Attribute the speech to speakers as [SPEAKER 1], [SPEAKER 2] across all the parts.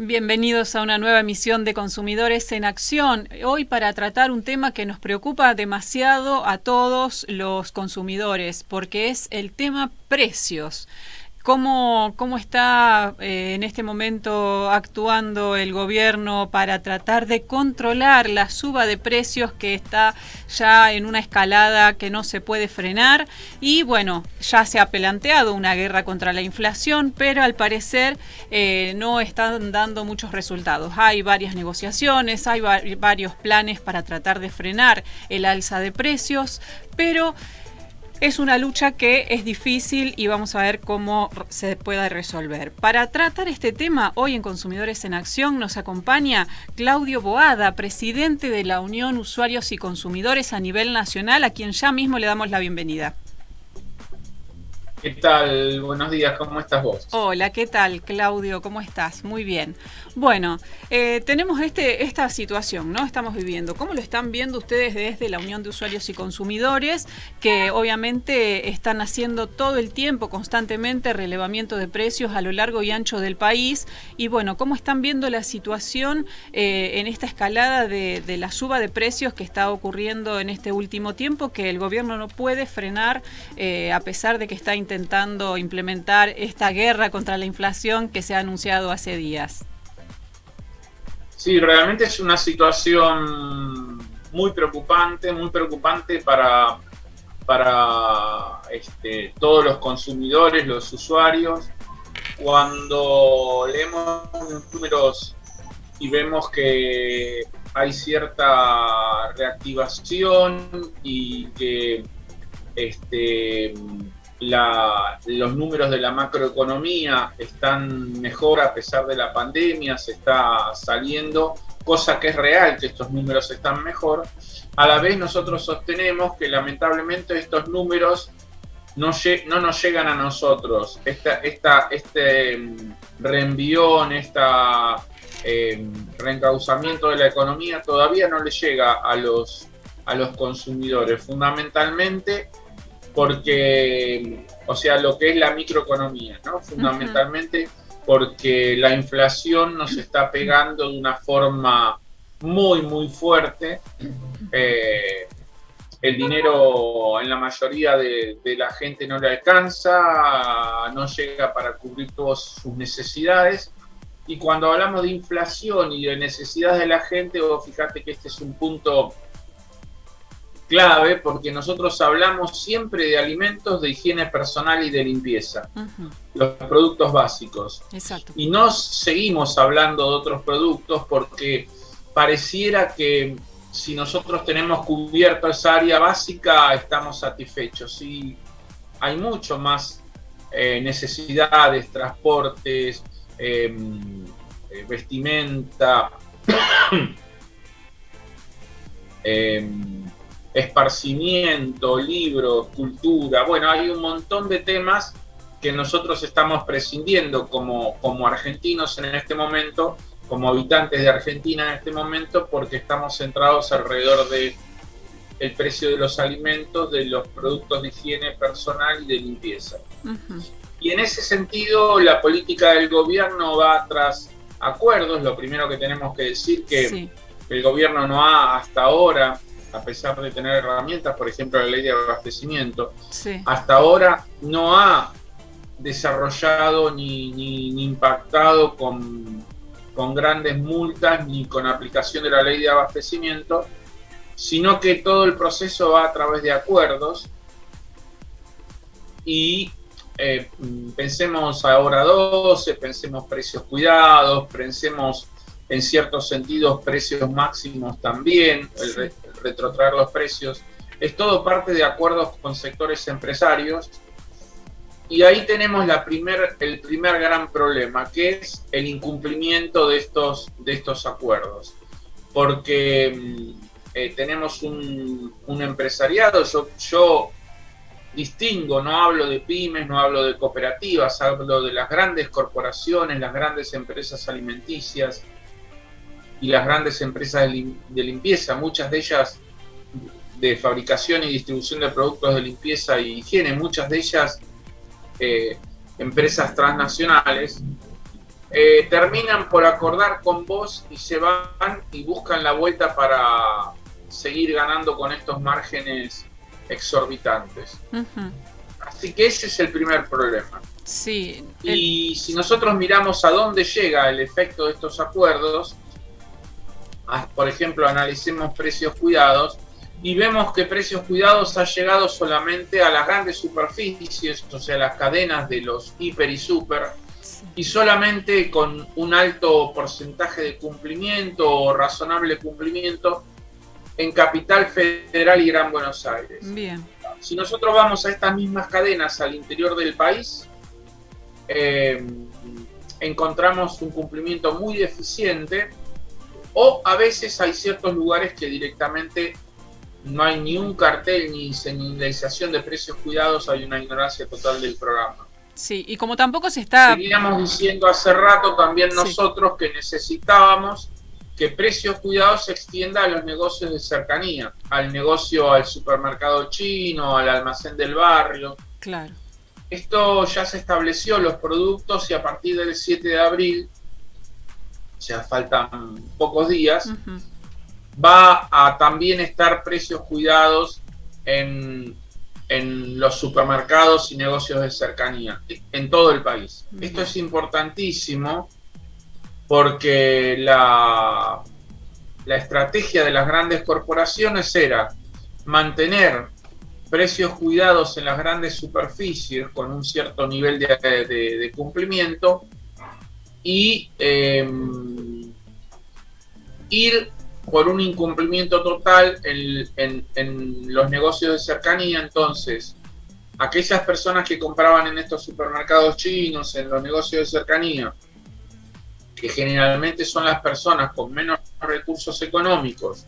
[SPEAKER 1] Bienvenidos a una nueva emisión de Consumidores en Acción. Hoy para tratar un tema que nos preocupa demasiado a todos los consumidores, porque es el tema precios. ¿Cómo está en este momento actuando el gobierno para tratar de controlar la suba de precios que está ya en una escalada que no se puede frenar? Y bueno, ya se ha planteado una guerra contra la inflación, pero al parecer no están dando muchos resultados. Hay varias negociaciones, hay varios planes para tratar de frenar el alza de precios, pero es una lucha que es difícil y vamos a ver cómo se puede resolver. Para tratar este tema, hoy en Consumidores en Acción nos acompaña Claudio Boada, presidente de la Unión Usuarios y Consumidores a nivel nacional, a quien ya mismo le damos la bienvenida.
[SPEAKER 2] ¿Qué tal? Buenos días, ¿cómo estás vos?
[SPEAKER 1] Hola, ¿qué tal, Claudio? ¿Cómo estás? Muy bien. Bueno, tenemos esta situación, ¿no? Estamos viviendo. ¿Cómo lo están viendo ustedes desde la Unión de Usuarios y Consumidores, que obviamente están haciendo todo el tiempo, constantemente, relevamiento de precios a lo largo y ancho del país? Y bueno, ¿cómo están viendo la situación en esta escalada de la suba de precios que está ocurriendo en este último tiempo, que el gobierno no puede frenar a pesar de que está intentando implementar esta guerra contra la inflación que se ha anunciado hace días?
[SPEAKER 2] Sí, realmente es una situación muy preocupante para todos los consumidores, los usuarios. Cuando leemos los números y vemos que hay cierta reactivación y que los números de la macroeconomía están mejor a pesar de la pandemia, se está saliendo, cosa que es real, que estos números están mejor. A la vez nosotros sostenemos que lamentablemente estos números no nos llegan a nosotros. Este reenvión, reencauzamiento de la economía todavía no le llega a los consumidores, fundamentalmente porque, o sea, lo que es la microeconomía, ¿no? Fundamentalmente porque la inflación nos está pegando de una forma muy, muy fuerte. El dinero en la mayoría de la gente no le alcanza, no llega para cubrir todas sus necesidades. Y cuando hablamos de inflación y de necesidades de la gente, fíjate que este es un punto clave, porque nosotros hablamos siempre de alimentos, de higiene personal y de limpieza, los productos básicos.
[SPEAKER 1] Exacto.
[SPEAKER 2] Y no seguimos hablando de otros productos porque pareciera que si nosotros tenemos cubierta esa área básica estamos satisfechos. Y hay mucho más necesidades, transportes, vestimenta, esparcimiento, libros, cultura. Bueno, hay un montón de temas que nosotros estamos prescindiendo como argentinos en este momento, como habitantes de Argentina en este momento, porque estamos centrados alrededor de el precio de los alimentos, de los productos de higiene personal y de limpieza. Y en ese sentido, la política del gobierno va tras acuerdos. Lo primero que tenemos que decir que el gobierno no ha hasta ahora, a pesar de tener herramientas, por ejemplo la ley de abastecimiento, hasta ahora no ha desarrollado ni impactado con grandes multas ni con aplicación de la ley de abastecimiento, sino que todo el proceso va a través de acuerdos. Y pensemos ahora 12, pensemos precios cuidados, pensemos en ciertos sentidos precios máximos también, el retrotraer los precios, es todo parte de acuerdos con sectores empresarios. Y ahí tenemos el primer gran problema, que es el incumplimiento de estos acuerdos. Porque tenemos un empresariado, yo distingo, no hablo de pymes, no hablo de cooperativas, hablo de las grandes corporaciones, las grandes empresas alimenticias y las grandes empresas de limpieza, muchas de ellas de fabricación y distribución de productos de limpieza y higiene, muchas de ellas empresas transnacionales, terminan por acordar con vos y se van y buscan la vuelta para seguir ganando con estos márgenes exorbitantes. Uh-huh. Así que ese es el primer problema.
[SPEAKER 1] Sí.
[SPEAKER 2] Y si nosotros miramos a dónde llega el efecto de estos acuerdos, por ejemplo, analicemos precios cuidados y vemos que precios cuidados ha llegado solamente a las grandes superficies, o sea, las cadenas de los hiper y super, y solamente con un alto porcentaje de cumplimiento o razonable cumplimiento en Capital Federal y Gran Buenos Aires.
[SPEAKER 1] Bien.
[SPEAKER 2] Si nosotros vamos a estas mismas cadenas al interior del país, encontramos un cumplimiento muy deficiente, o a veces hay ciertos lugares que directamente no hay ni un cartel ni señalización de precios cuidados, hay una ignorancia total del programa.
[SPEAKER 1] Sí, y como tampoco se está...
[SPEAKER 2] Veníamos diciendo hace rato también nosotros que necesitábamos que precios cuidados se extienda a los negocios de cercanía, al negocio, al supermercado chino, al almacén del barrio.
[SPEAKER 1] Claro.
[SPEAKER 2] Esto ya se estableció, los productos, y a partir del 7 de abril, ya faltan pocos días, uh-huh, va a también estar precios cuidados en los supermercados y negocios de cercanía en todo el país. Uh-huh. Esto es importantísimo porque la estrategia de las grandes corporaciones era mantener precios cuidados en las grandes superficies con un cierto nivel de cumplimiento y ir por un incumplimiento total en los negocios de cercanía. Entonces, aquellas personas que compraban en estos supermercados chinos, en los negocios de cercanía, que generalmente son las personas con menos recursos económicos,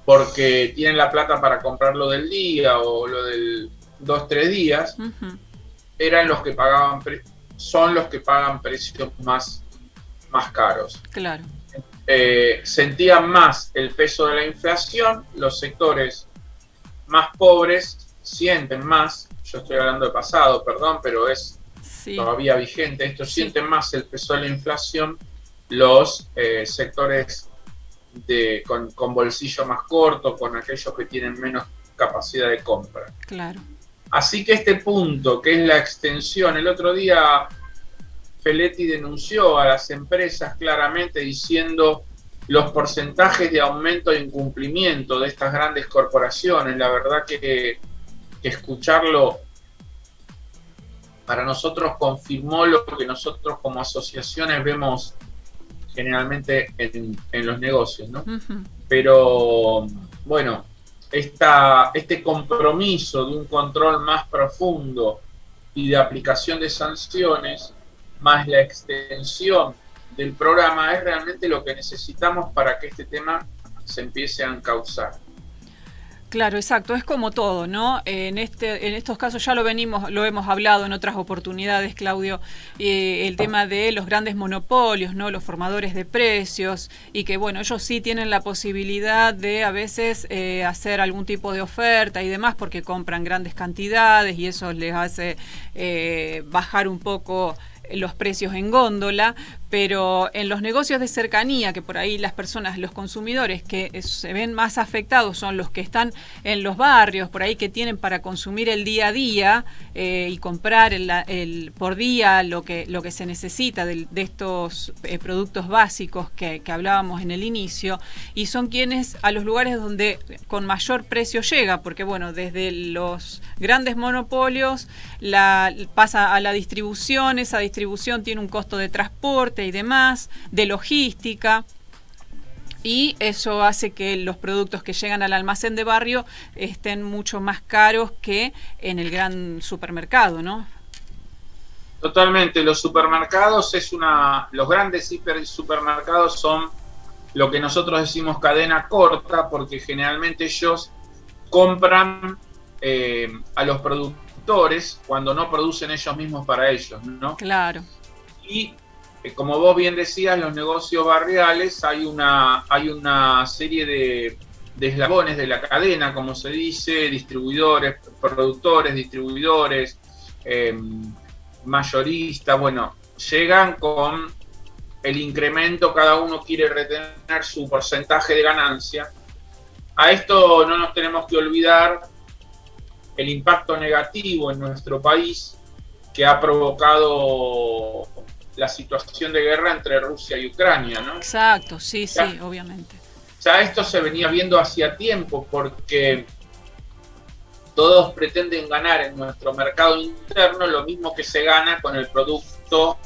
[SPEAKER 2] porque tienen la plata para comprar lo del día o lo del 2-3 días, uh-huh, eran los que pagaban, son los que pagan precios más caros.
[SPEAKER 1] Claro.
[SPEAKER 2] Sentían más el peso de la inflación, los sectores más pobres sienten más, yo estoy hablando de pasado, perdón, pero es todavía vigente, estos sienten más el peso de la inflación, los sectores con bolsillo más corto, con aquellos que tienen menos capacidad de compra.
[SPEAKER 1] Claro.
[SPEAKER 2] Así que este punto, que es la extensión, el otro día Feletti denunció a las empresas claramente diciendo los porcentajes de aumento e incumplimiento de estas grandes corporaciones. La verdad que escucharlo para nosotros confirmó lo que nosotros como asociaciones vemos generalmente en los negocios, ¿no? Uh-huh. Pero bueno, este compromiso de un control más profundo y de aplicación de sanciones, más la extensión del programa, es realmente lo que necesitamos para que este tema se empiece a encauzar.
[SPEAKER 1] Claro, exacto, es como todo, ¿no? En estos casos ya lo hemos hablado en otras oportunidades, Claudio, el tema de los grandes monopolios, ¿no? Los formadores de precios, y que bueno, ellos sí tienen la posibilidad de a veces hacer algún tipo de oferta y demás porque compran grandes cantidades y eso les hace bajar un poco los precios en góndola, pero en los negocios de cercanía, que por ahí las personas, los consumidores que se ven más afectados son los que están en los barrios, por ahí que tienen para consumir el día a día y comprar por día lo que se necesita de estos productos básicos que hablábamos en el inicio, y son quienes a los lugares donde con mayor precio llega, porque bueno, desde los grandes monopolios pasa a la distribución, esa distribución tiene un costo de transporte y demás, de logística, y eso hace que los productos que llegan al almacén de barrio estén mucho más caros que en el gran supermercado, ¿no?
[SPEAKER 2] Totalmente, los supermercados los grandes hipersupermercados son lo que nosotros decimos cadena corta, porque generalmente ellos compran a los productores productores cuando no producen ellos mismos para ellos, ¿no?
[SPEAKER 1] Claro.
[SPEAKER 2] Y como vos bien decías, los negocios barriales, hay una serie de eslabones de la cadena, como se dice, distribuidores, productores, distribuidores, mayoristas, bueno, llegan con el incremento, cada uno quiere retener su porcentaje de ganancia. A esto no nos tenemos que olvidar el impacto negativo en nuestro país que ha provocado la situación de guerra entre Rusia y Ucrania, ¿no?
[SPEAKER 1] Exacto, sí, sí, obviamente.
[SPEAKER 2] Ya esto se venía viendo hacía tiempo porque todos pretenden ganar en nuestro mercado interno lo mismo que se gana con el producto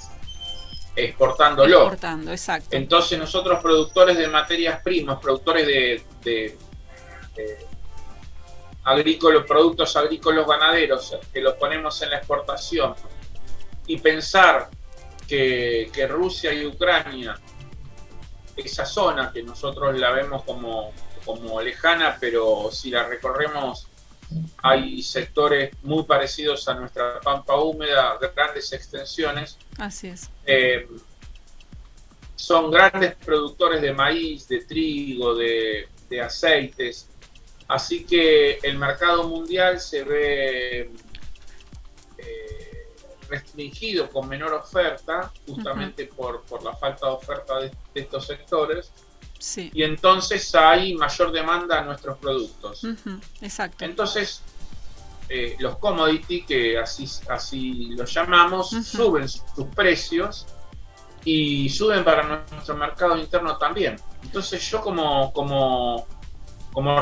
[SPEAKER 2] exportándolo.
[SPEAKER 1] Exportando, exacto.
[SPEAKER 2] Entonces nosotros, productores de materias primas, productores de agrícolas, productos agrícolas ganaderos, que los ponemos en la exportación, y pensar que Rusia y Ucrania, esa zona que nosotros la vemos como lejana, pero si la recorremos hay sectores muy parecidos a nuestra pampa húmeda, grandes extensiones.
[SPEAKER 1] Así es.
[SPEAKER 2] Son grandes productores de maíz, de trigo, de aceites. Así que el mercado mundial se ve restringido, con menor oferta, justamente por la falta de oferta de estos sectores.
[SPEAKER 1] Sí.
[SPEAKER 2] Y entonces hay mayor demanda a nuestros productos.
[SPEAKER 1] Exacto.
[SPEAKER 2] Entonces, los commodities, que así los llamamos, suben sus precios y suben para nuestro mercado interno también. Entonces yo como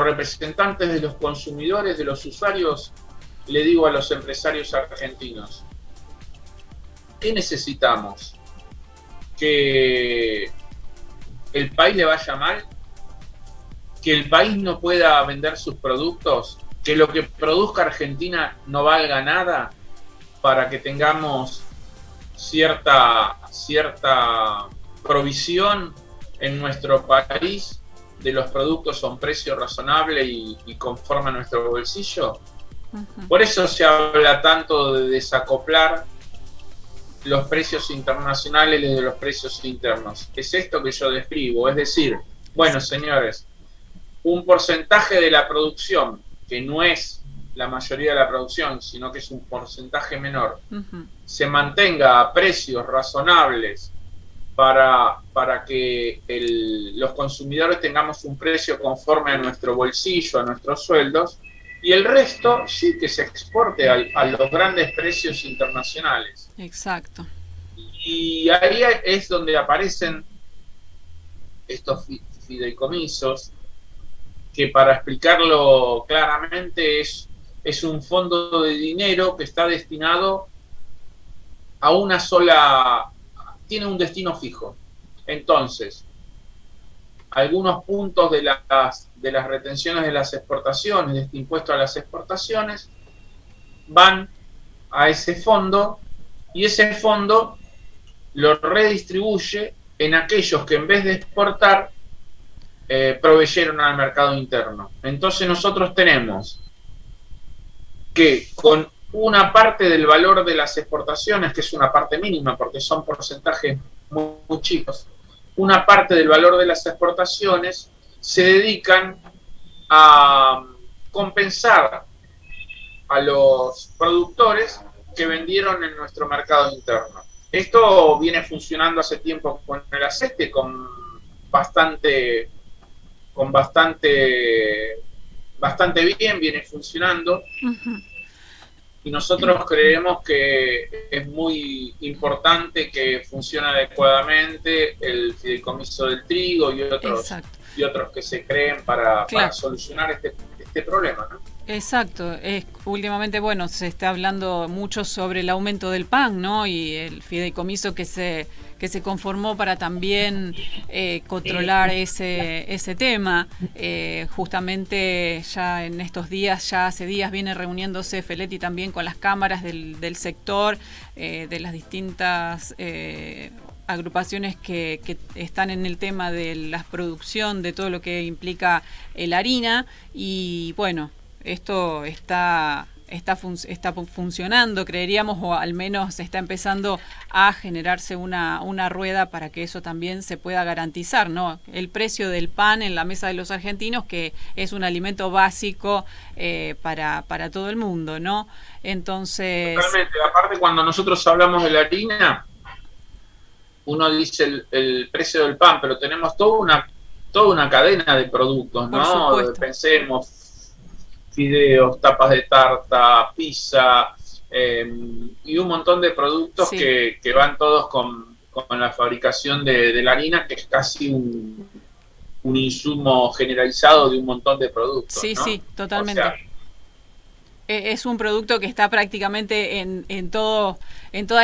[SPEAKER 2] representantes de los consumidores, de los usuarios, le digo a los empresarios argentinos, ¿qué necesitamos? ¿Que el país le vaya mal? ¿Que el país no pueda vender sus productos? ¿Que lo que produzca Argentina no valga nada para que tengamos cierta provisión en nuestro país de los productos a un precio razonable y conforme a nuestro bolsillo? Por eso se habla tanto de desacoplar los precios internacionales de los precios internos. Es esto que yo describo, es decir, bueno, señores, un porcentaje de la producción, que no es la mayoría de la producción, sino que es un porcentaje menor, se mantenga a precios razonables para que los consumidores tengamos un precio conforme a nuestro bolsillo, a nuestros sueldos, y el resto sí que se exporte a los grandes precios internacionales.
[SPEAKER 1] Exacto.
[SPEAKER 2] Y ahí es donde aparecen estos fideicomisos, que para explicarlo claramente es un fondo de dinero que está destinado a una sola, tiene un destino fijo. Entonces, algunos puntos de las retenciones de las exportaciones, de este impuesto a las exportaciones, van a ese fondo, y ese fondo lo redistribuye en aquellos que en vez de exportar proveyeron al mercado interno. Entonces nosotros tenemos que con una parte del valor de las exportaciones, que es una parte mínima porque son porcentajes muy chicos, una parte del valor de las exportaciones se dedican a compensar a los productores que vendieron en nuestro mercado interno. Esto viene funcionando hace tiempo con el aceite, bastante bien, viene funcionando. Y nosotros creemos que es muy importante que funcione adecuadamente el fideicomiso del trigo y otros que se creen para solucionar este problema, ¿no?
[SPEAKER 1] Exacto. Últimamente, bueno, se está hablando mucho sobre el aumento del pan, ¿no? Y el fideicomiso que se conformó para también controlar ese tema. Justamente ya en estos días, ya hace días viene reuniéndose Feletti también con las cámaras del sector, de las distintas agrupaciones que están en el tema de la producción, de todo lo que implica la harina. Y bueno, esto está está funcionando, creeríamos, o al menos está empezando a generarse una rueda para que eso también se pueda garantizar, ¿no? El precio del pan en la mesa de los argentinos, que es un alimento básico para todo el mundo, ¿no? Entonces...
[SPEAKER 2] Totalmente. Aparte, cuando nosotros hablamos de la harina, uno dice el precio del pan, pero tenemos toda una cadena de productos, ¿no? Pensemos, fideos, tapas de tarta, pizza, y un montón de productos que van todos con la fabricación de la harina, que es casi un insumo generalizado de un montón de productos.
[SPEAKER 1] Sí,
[SPEAKER 2] ¿no?
[SPEAKER 1] Sí, totalmente.
[SPEAKER 2] O sea,
[SPEAKER 1] es un producto que está prácticamente en toda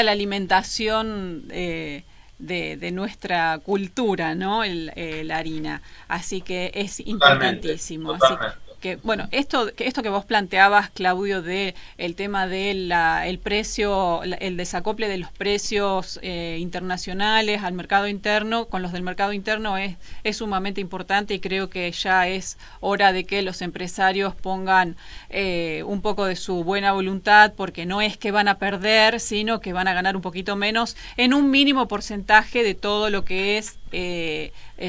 [SPEAKER 1] la alimentación de nuestra cultura, ¿no? La harina. Así que es importantísimo.
[SPEAKER 2] Totalmente.
[SPEAKER 1] Así que, bueno, esto que vos planteabas, Claudio, de el tema del el precio, el desacople de los precios internacionales al mercado interno con los del mercado interno es sumamente importante, y creo que ya es hora de que los empresarios pongan un poco de su buena voluntad, porque no es que van a perder, sino que van a ganar un poquito menos en un mínimo porcentaje de todo lo que es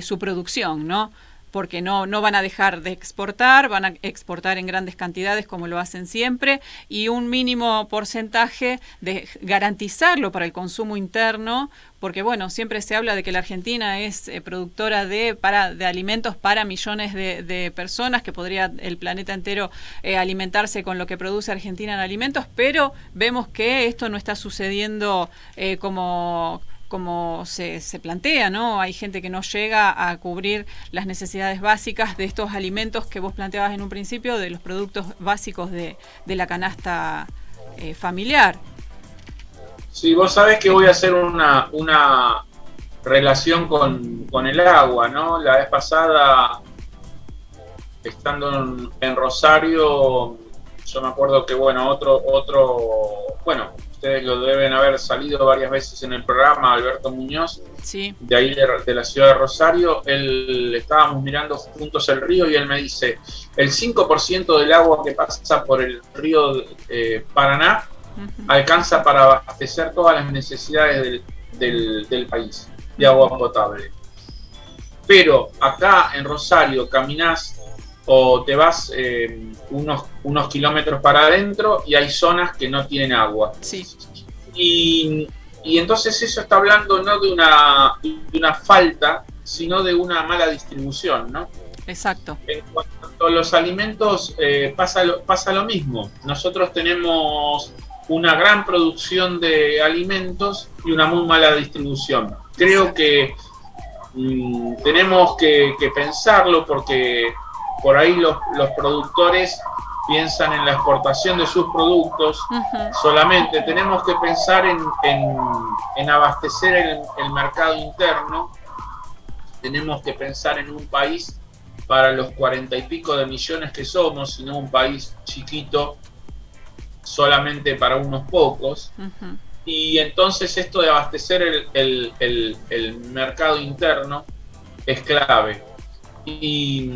[SPEAKER 1] su producción, ¿no? Porque no van a dejar de exportar, van a exportar en grandes cantidades como lo hacen siempre, y un mínimo porcentaje de garantizarlo para el consumo interno, porque bueno, siempre se habla de que la Argentina es productora de alimentos para millones de personas, que podría el planeta entero alimentarse con lo que produce Argentina en alimentos, pero vemos que esto no está sucediendo como se plantea, ¿no? Hay gente que no llega a cubrir las necesidades básicas de estos alimentos que vos planteabas en un principio, de los productos básicos de la canasta familiar.
[SPEAKER 2] Sí, vos sabés que voy a hacer una relación con el agua, ¿no? La vez pasada, estando en Rosario, yo me acuerdo que, bueno, ustedes lo deben haber salido varias veces en el programa, Alberto Muñoz,
[SPEAKER 1] sí,
[SPEAKER 2] de ahí de la ciudad de Rosario. Estábamos mirando juntos el río y él me dice, el 5% del agua que pasa por el río Paraná alcanza para abastecer todas las necesidades del país de agua potable. Pero acá en Rosario caminás o te vas unos kilómetros para adentro y hay zonas que no tienen agua.
[SPEAKER 1] Sí. Y
[SPEAKER 2] entonces eso está hablando no de una falta, sino de una mala distribución, ¿no?
[SPEAKER 1] Exacto.
[SPEAKER 2] En cuanto a los alimentos, pasa lo mismo. Nosotros tenemos una gran producción de alimentos y una muy mala distribución. Creo que tenemos que pensarlo, porque por ahí los productores piensan en la exportación de sus productos solamente. Tenemos que pensar en abastecer el mercado interno. Tenemos que pensar en un país para los 40 y pico de millones que somos, y no un país chiquito solamente para unos pocos. Y entonces esto de abastecer el mercado interno es clave. Y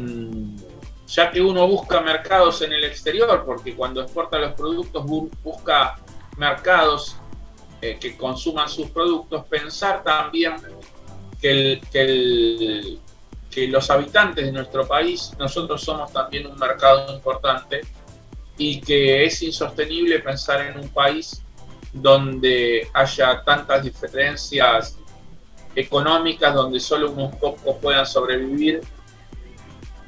[SPEAKER 2] ya que uno busca mercados en el exterior, porque cuando exporta los productos busca mercados que consuman sus productos, pensar también que los habitantes de nuestro país, nosotros somos también un mercado importante, y que es insostenible pensar en un país donde haya tantas diferencias económicas, donde solo unos pocos puedan sobrevivir.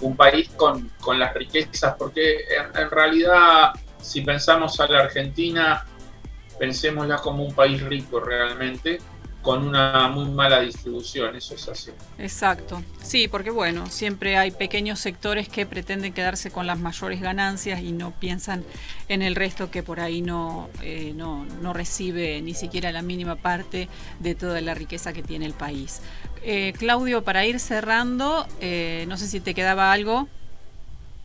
[SPEAKER 2] Un país con las riquezas, porque en realidad, si pensamos a la Argentina, pensémosla como un país rico realmente, con una muy mala distribución, eso es así.
[SPEAKER 1] Exacto, sí, porque bueno, siempre hay pequeños sectores que pretenden quedarse con las mayores ganancias y no piensan en el resto, que por ahí no recibe ni siquiera la mínima parte de toda la riqueza que tiene el país. Claudio, para ir cerrando, no sé si te quedaba algo.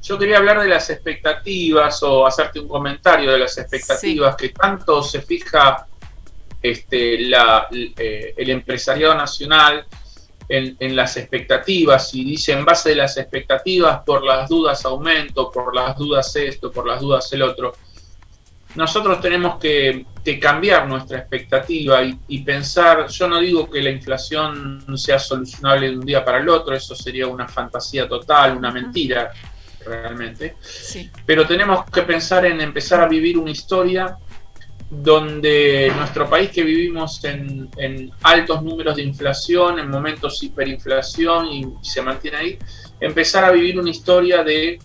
[SPEAKER 2] Yo quería hablar de las expectativas, o hacerte un comentario de las expectativas, sí, que tanto se fija el empresariado nacional en las expectativas, y dice, en base de las expectativas, por las dudas aumento, por las dudas esto, por las dudas el otro. nosotros tenemos que cambiar nuestra expectativa y pensar, yo no digo que la inflación sea solucionable de un día para el otro, eso sería una fantasía total, una mentira realmente,
[SPEAKER 1] sí.
[SPEAKER 2] Pero tenemos que pensar en empezar a vivir una historia donde nuestro país, que vivimos en altos números de inflación, en momentos hiperinflación y se mantiene ahí, empezar a vivir una historia de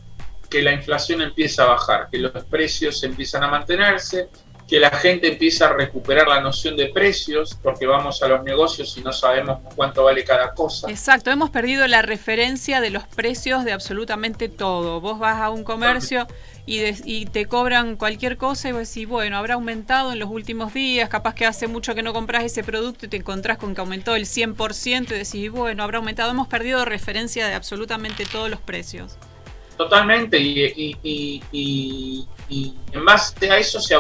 [SPEAKER 2] que la inflación empieza a bajar, que los precios empiezan a mantenerse, que la gente empieza a recuperar la noción de precios, porque vamos a los negocios y no sabemos cuánto vale cada cosa.
[SPEAKER 1] Exacto, hemos perdido la referencia de los precios de absolutamente todo. Vos vas a un comercio y te cobran cualquier cosa y vos decís, bueno, habrá aumentado en los últimos días, capaz que hace mucho que no compras ese producto y te encontrás con que aumentó el 100% y decís, bueno, habrá aumentado. Hemos perdido referencia de absolutamente todos los precios.
[SPEAKER 2] Totalmente, y en base a eso se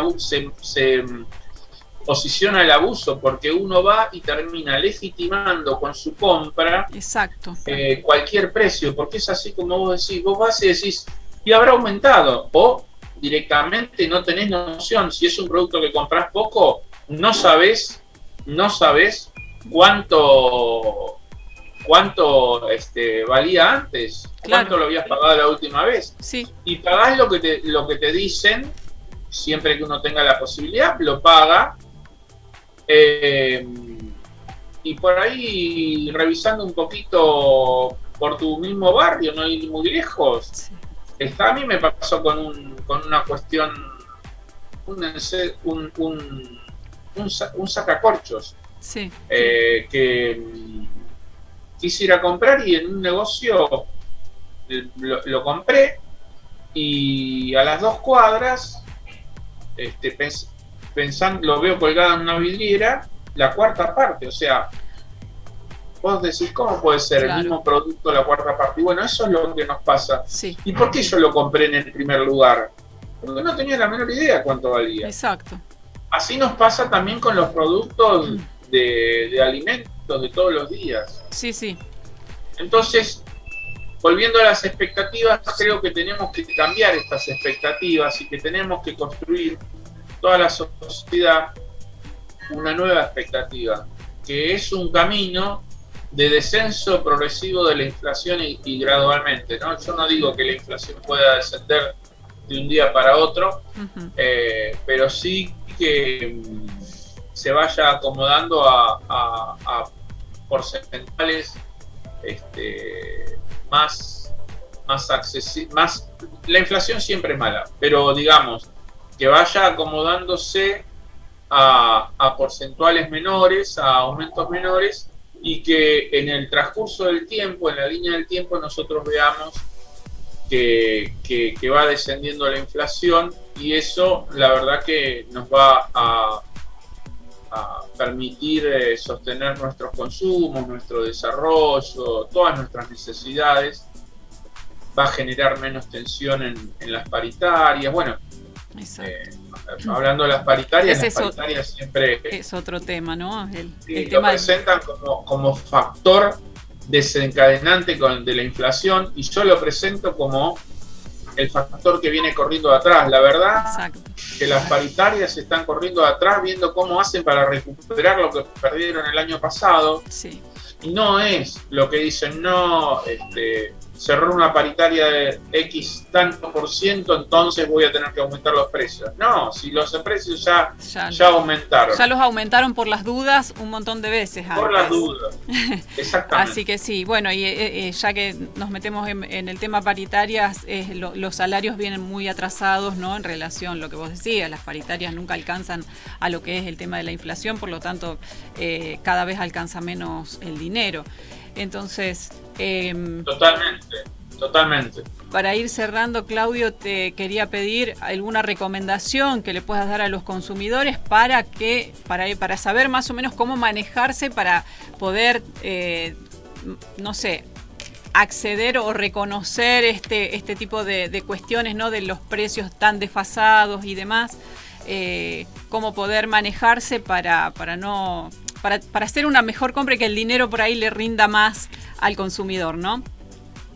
[SPEAKER 2] posiciona el abuso, porque uno va y termina legitimando con su compra.
[SPEAKER 1] Exacto.
[SPEAKER 2] Cualquier precio, porque es así como vos decís, vos vas y decís, y habrá aumentado, o directamente no tenés noción, si es un producto que comprás poco, no sabés cuánto valía antes,
[SPEAKER 1] claro.
[SPEAKER 2] Cuánto lo habías pagado la última vez.
[SPEAKER 1] Sí.
[SPEAKER 2] Y pagás lo que te dicen, siempre que uno tenga la posibilidad, lo paga. Y por ahí, revisando un poquito por tu mismo barrio, no ir muy lejos,
[SPEAKER 1] sí.
[SPEAKER 2] A mí me pasó con una cuestión, un sacacorchos,
[SPEAKER 1] sí.
[SPEAKER 2] que quise ir a comprar y en un negocio lo compré, y a las 2 cuadras, pensando, lo veo colgado en una vidriera, la cuarta parte, o sea, vos decís, ¿cómo puede ser el mismo producto la cuarta parte? Y bueno, eso es lo que nos pasa.
[SPEAKER 1] Sí.
[SPEAKER 2] ¿Y por qué yo lo compré en el primer lugar? Porque no tenía la menor idea cuánto valía.
[SPEAKER 1] Exacto.
[SPEAKER 2] Así nos pasa también con los productos de alimentos de todos los días.
[SPEAKER 1] Sí, sí.
[SPEAKER 2] Entonces, volviendo a las expectativas, creo que tenemos que cambiar estas expectativas y que tenemos que construir toda la sociedad una nueva expectativa, que es un camino de descenso progresivo de la inflación y gradualmente, ¿no? Yo no digo que la inflación pueda descender de un día para otro, pero sí que se vaya acomodando a porcentuales más accesibles. La inflación siempre es mala, pero digamos que vaya acomodándose a porcentuales menores, a aumentos menores, y que en el transcurso del tiempo, en la línea del tiempo, nosotros veamos que va descendiendo la inflación, y eso la verdad que nos va a permitir sostener nuestros consumos, nuestro desarrollo, todas nuestras necesidades. Va a generar menos tensión en las paritarias. Bueno, hablando de las paritarias siempre
[SPEAKER 1] es otro tema, ¿no? El
[SPEAKER 2] tema lo presentan como factor desencadenante de la inflación, y yo lo presento como el factor que viene corriendo de atrás. La verdad, que las paritarias están corriendo de atrás, viendo cómo hacen para recuperar lo que perdieron el año pasado.
[SPEAKER 1] Sí.
[SPEAKER 2] Y no es lo que dicen, no, cerró una paritaria de X tanto por ciento, entonces voy a tener que aumentar los precios. No, si los precios ya aumentaron.
[SPEAKER 1] Ya los aumentaron por las dudas un montón de veces antes.
[SPEAKER 2] Por las dudas, exactamente.
[SPEAKER 1] Así que sí, bueno, y ya que nos metemos en el tema paritarias, los salarios vienen muy atrasados, ¿no? En relación a lo que vos decías, las paritarias nunca alcanzan a lo que es el tema de la inflación, por lo tanto, cada vez alcanza menos el dinero. Entonces,
[SPEAKER 2] totalmente.
[SPEAKER 1] Para ir cerrando, Claudio, te quería pedir alguna recomendación que le puedas dar a los consumidores para saber más o menos cómo manejarse para poder, no sé, acceder o reconocer este tipo de cuestiones, ¿no? De los precios tan desfasados y demás, cómo poder manejarse para hacer una mejor compra y que el dinero por ahí le rinda más al consumidor, ¿no?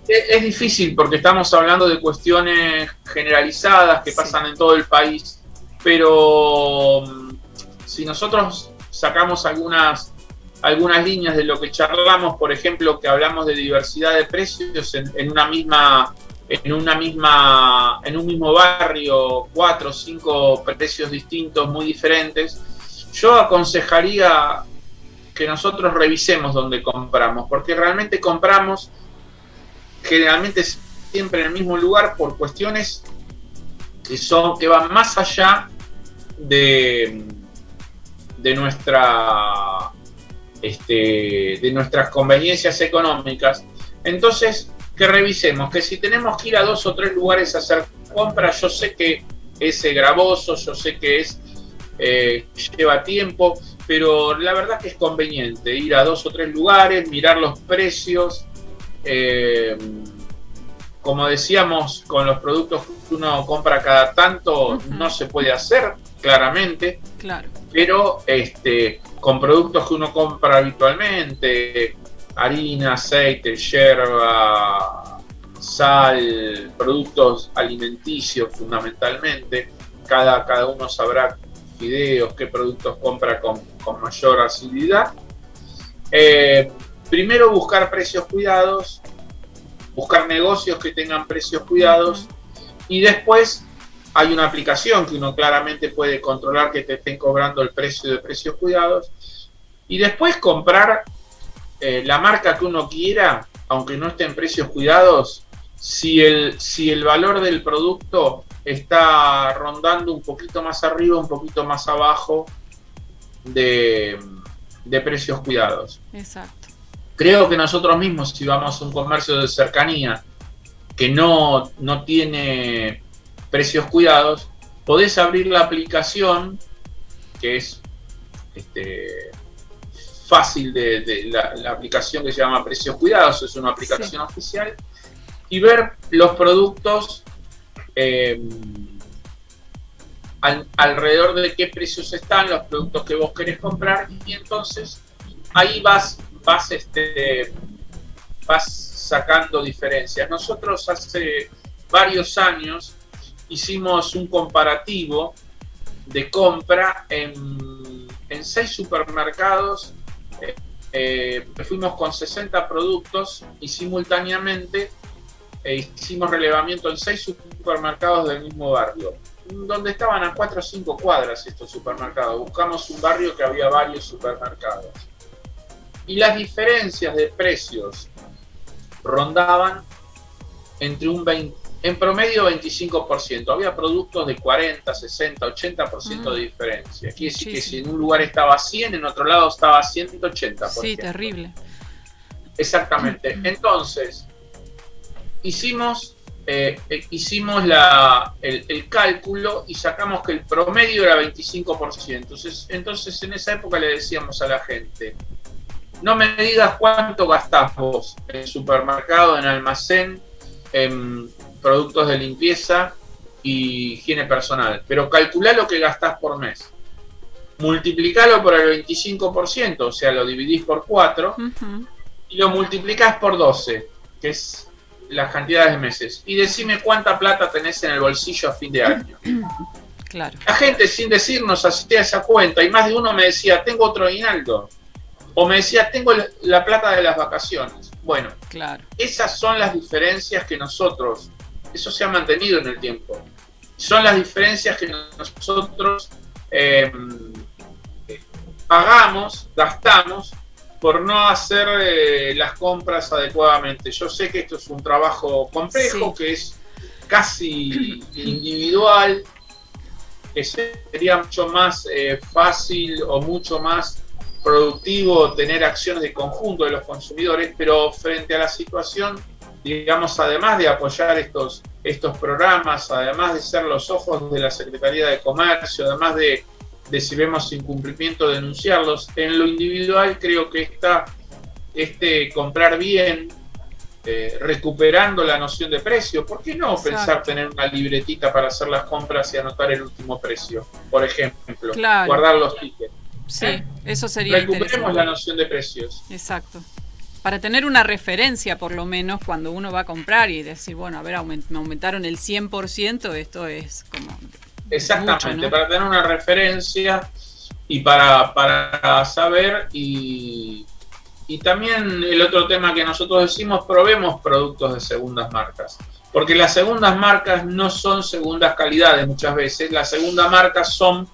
[SPEAKER 2] Es difícil porque estamos hablando de cuestiones generalizadas que pasan en todo el país, pero si nosotros sacamos algunas líneas de lo que charlamos, por ejemplo, que hablamos de diversidad de precios en un mismo barrio, 4 o 5 precios distintos, muy diferentes, yo aconsejaría que nosotros revisemos dónde compramos, porque realmente compramos generalmente siempre en el mismo lugar por cuestiones que van más allá de nuestras conveniencias económicas. Entonces, que revisemos, que si tenemos que ir a 2 o 3 lugares a hacer compras, yo sé que es gravoso, yo sé que lleva tiempo, pero la verdad que es conveniente ir a 2 o 3 lugares, mirar los precios. Como decíamos, con los productos que uno compra cada tanto, no se puede hacer, claramente.
[SPEAKER 1] Claro.
[SPEAKER 2] Pero con productos que uno compra habitualmente, harina, aceite, yerba, sal, productos alimenticios fundamentalmente, cada uno sabrá fideos, qué productos compra con mayor asiduidad. Primero buscar precios cuidados, buscar negocios que tengan precios cuidados, y después hay una aplicación que uno claramente puede controlar que te estén cobrando el precio de precios cuidados, y después comprar la marca que uno quiera, aunque no esté en precios cuidados, si el valor del producto está rondando un poquito más arriba, un poquito más abajo de precios cuidados.
[SPEAKER 1] Exacto.
[SPEAKER 2] Creo que nosotros mismos, si vamos a un comercio de cercanía que no tiene precios cuidados, podés abrir la aplicación, que es fácil de la aplicación que se llama Precios Cuidados, es una aplicación oficial, y ver los productos alrededor de qué precios están los productos que vos querés comprar, y entonces ahí vas sacando diferencias. Nosotros hace varios años hicimos un comparativo de compra en 6 supermercados. Fuimos con 60 productos y simultáneamente hicimos relevamiento en 6 supermercados del mismo barrio, donde estaban a 4 o 5 cuadras estos supermercados. Buscamos un barrio que había varios supermercados. Y las diferencias de precios rondaban entre en promedio 25%. Había productos de 40, 60, 80% de diferencia. Quiere decir que si en un lugar estaba 100, en otro lado estaba 180%.
[SPEAKER 1] Sí, terrible.
[SPEAKER 2] Exactamente. Entonces, hicimos el cálculo y sacamos que el promedio era 25%. Entonces en esa época le decíamos a la gente: no me digas cuánto gastás vos en supermercado, en almacén, en productos de limpieza y higiene personal, pero calculá lo que gastás por mes. Multiplicalo por el 25%, o sea, lo dividís por 4, y lo multiplicás por 12, que es las cantidades de meses. Y decime cuánta plata tenés en el bolsillo a fin de año.
[SPEAKER 1] Claro.
[SPEAKER 2] La gente, sin decirnos, hacía esa cuenta, y más de uno me decía: tengo otro aguinaldo. O me decía: tengo la plata de las vacaciones. Bueno,
[SPEAKER 1] claro.
[SPEAKER 2] Esas son las diferencias que nosotros, eso se ha mantenido en el tiempo, son las diferencias que nosotros pagamos, gastamos, por no hacer las compras adecuadamente. Yo sé que esto es un trabajo complejo, que es casi individual, que sería mucho más fácil o mucho más productivo tener acciones de conjunto de los consumidores, pero frente a la situación, digamos, además de apoyar estos programas, además de ser los ojos de la Secretaría de Comercio, además de si vemos incumplimiento, denunciarlos, en lo individual creo que comprar bien, recuperando la noción de precio. ¿Por qué no pensar tener una libretita para hacer las compras y anotar el último precio, por ejemplo? Claro. Guardar los tickets.
[SPEAKER 1] Sí, eso sería
[SPEAKER 2] Recuperemos la noción de precios.
[SPEAKER 1] Exacto. Para tener una referencia, por lo menos, cuando uno va a comprar y decir, bueno, a ver, me aumentaron el 100%, esto es como
[SPEAKER 2] Exactamente,
[SPEAKER 1] mucho, ¿no?
[SPEAKER 2] para tener una referencia y para saber y también el otro tema que nosotros decimos, probemos productos de segundas marcas. Porque las segundas marcas no son segundas calidades muchas veces. Las segundas marcas son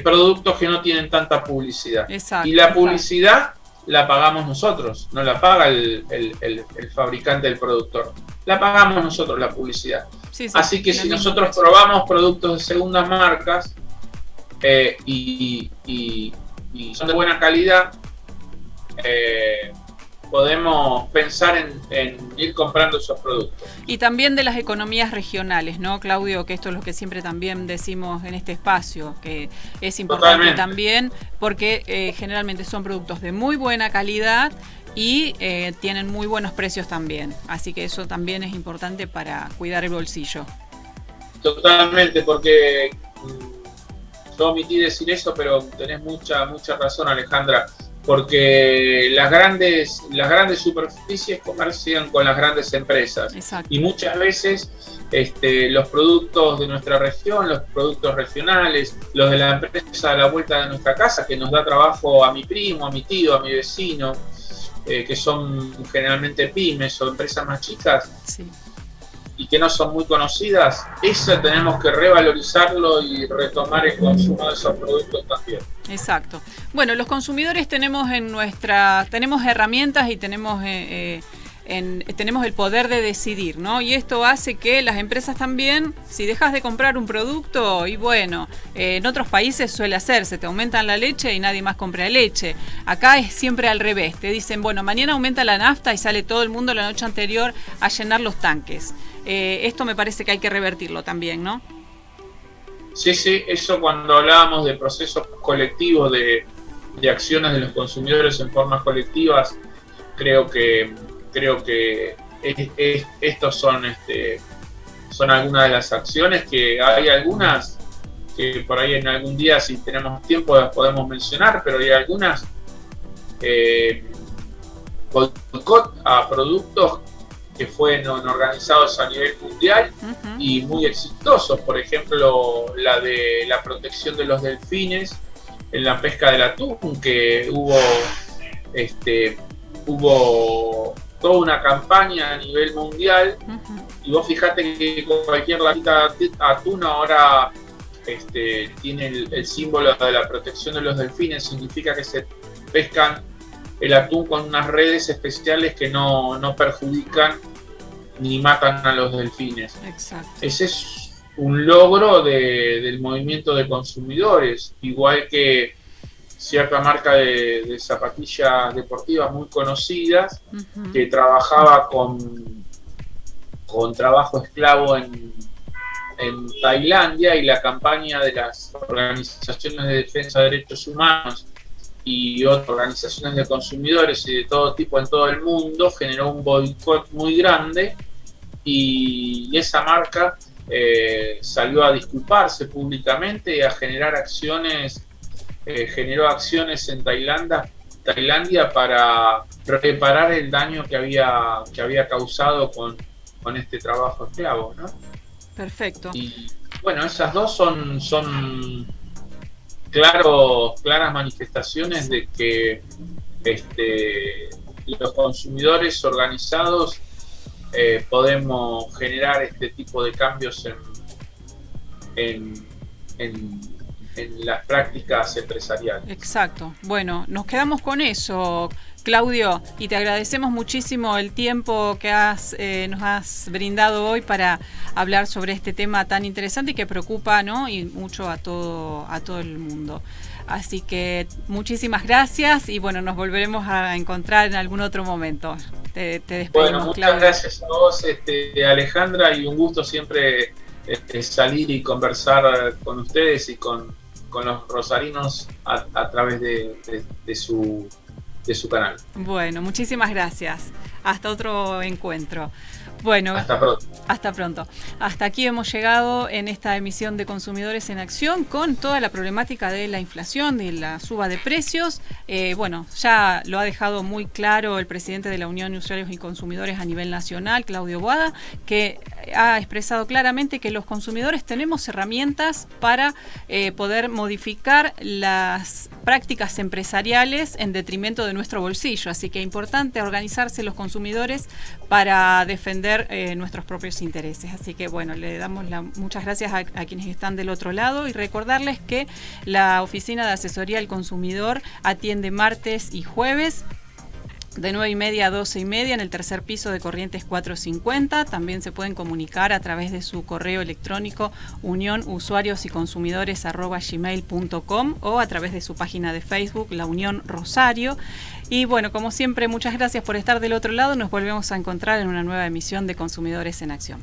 [SPEAKER 2] productos que no tienen tanta publicidad.
[SPEAKER 1] Exacto.
[SPEAKER 2] Y la publicidad la pagamos nosotros, no la paga el fabricante, el productor. La pagamos nosotros la publicidad.
[SPEAKER 1] Sí,
[SPEAKER 2] así que si nosotros probamos productos de segundas marcas y son de buena calidad, podemos pensar en ir comprando esos productos.
[SPEAKER 1] Y también de las economías regionales, ¿no, Claudio? Que esto es lo que siempre también decimos en este espacio, que es importante. Totalmente. También porque generalmente son productos de muy buena calidad y tienen muy buenos precios también. Así que eso también es importante para cuidar el bolsillo.
[SPEAKER 2] Totalmente, porque yo omití decir eso, pero tenés mucha razón, Alejandra. Porque las grandes superficies comercian con las grandes empresas.
[SPEAKER 1] Exacto.
[SPEAKER 2] Y muchas veces los productos de nuestra región, los productos regionales, los de la empresa a la vuelta de nuestra casa, que nos da trabajo a mi primo, a mi tío, a mi vecino, que son generalmente pymes o empresas más chicas, sí, y que no son muy conocidas, eso tenemos que revalorizarlo y retomar el consumo de esos productos también.
[SPEAKER 1] Exacto. Bueno, los consumidores tenemos herramientas y tenemos el poder de decidir, ¿no? Y esto hace que las empresas también, si dejas de comprar un producto, y bueno, en otros países suele hacerse, te aumentan la leche y nadie más compra leche. Acá es siempre al revés, te dicen, bueno, mañana aumenta la nafta y sale todo el mundo la noche anterior a llenar los tanques. Esto me parece que hay que revertirlo también, ¿no?
[SPEAKER 2] Sí, eso cuando hablábamos de procesos colectivos, de acciones de los consumidores en formas colectivas, creo que estos son algunas de las acciones, que hay algunas que por ahí en algún día, si tenemos tiempo, las podemos mencionar, pero hay algunas boicot a productos que fueron organizados a nivel mundial y muy exitosos. Por ejemplo, la de la protección de los delfines en la pesca del atún, que hubo toda una campaña a nivel mundial, y vos fijate que cualquier latita de atún ahora tiene el símbolo de la protección de los delfines. Significa que se pescan el atún con unas redes especiales que no perjudican ni matan a los delfines.
[SPEAKER 1] Exacto.
[SPEAKER 2] Ese es un logro del movimiento de consumidores, igual que cierta marca de zapatillas deportivas muy conocidas, que trabajaba con trabajo esclavo en Tailandia, y la campaña de las organizaciones de defensa de derechos humanos y otras organizaciones de consumidores y de todo tipo en todo el mundo generó un boicot muy grande, y esa marca salió a disculparse públicamente y a generar acciones, generó acciones en Tailandia para reparar el daño que había causado con este trabajo esclavo, ¿no?
[SPEAKER 1] Perfecto.
[SPEAKER 2] Y bueno, esas dos son claras manifestaciones de que los consumidores organizados podemos generar este tipo de cambios en las prácticas empresariales.
[SPEAKER 1] Exacto. Bueno, nos quedamos con eso, Claudio, y te agradecemos muchísimo el tiempo que nos has brindado hoy para hablar sobre este tema tan interesante y que preocupa, ¿no? Y mucho a todo el mundo. Así que muchísimas gracias, y bueno, nos volveremos a encontrar en algún otro momento. Te despedimos,
[SPEAKER 2] bueno, muchas
[SPEAKER 1] Claudio.
[SPEAKER 2] Gracias a vos, Alejandra, y un gusto siempre salir y conversar con ustedes y con los rosarinos a través de su canal.
[SPEAKER 1] Bueno, muchísimas gracias. Hasta otro encuentro. Bueno,
[SPEAKER 2] hasta pronto.
[SPEAKER 1] Hasta pronto. Hasta aquí hemos llegado en esta emisión de Consumidores en Acción con toda la problemática de la inflación, de la suba de precios. Bueno, ya lo ha dejado muy claro el presidente de la Unión de Usuarios y Consumidores a nivel nacional, Claudio Boada, que ha expresado claramente que los consumidores tenemos herramientas para poder modificar las prácticas empresariales en detrimento de nuestro bolsillo. Así que es importante organizarse los consumidores para defender nuestros propios intereses. Así que bueno, le damos muchas gracias a quienes están del otro lado y recordarles que la Oficina de Asesoría al Consumidor atiende martes y jueves de 9:30 a 12:30 en el tercer piso de Corrientes 450. También se pueden comunicar a través de su correo electrónico unionusuariosyconsumidores@gmail.com o a través de su página de Facebook, La Unión Rosario. Y bueno, como siempre, muchas gracias por estar del otro lado. Nos volvemos a encontrar en una nueva emisión de Consumidores en Acción.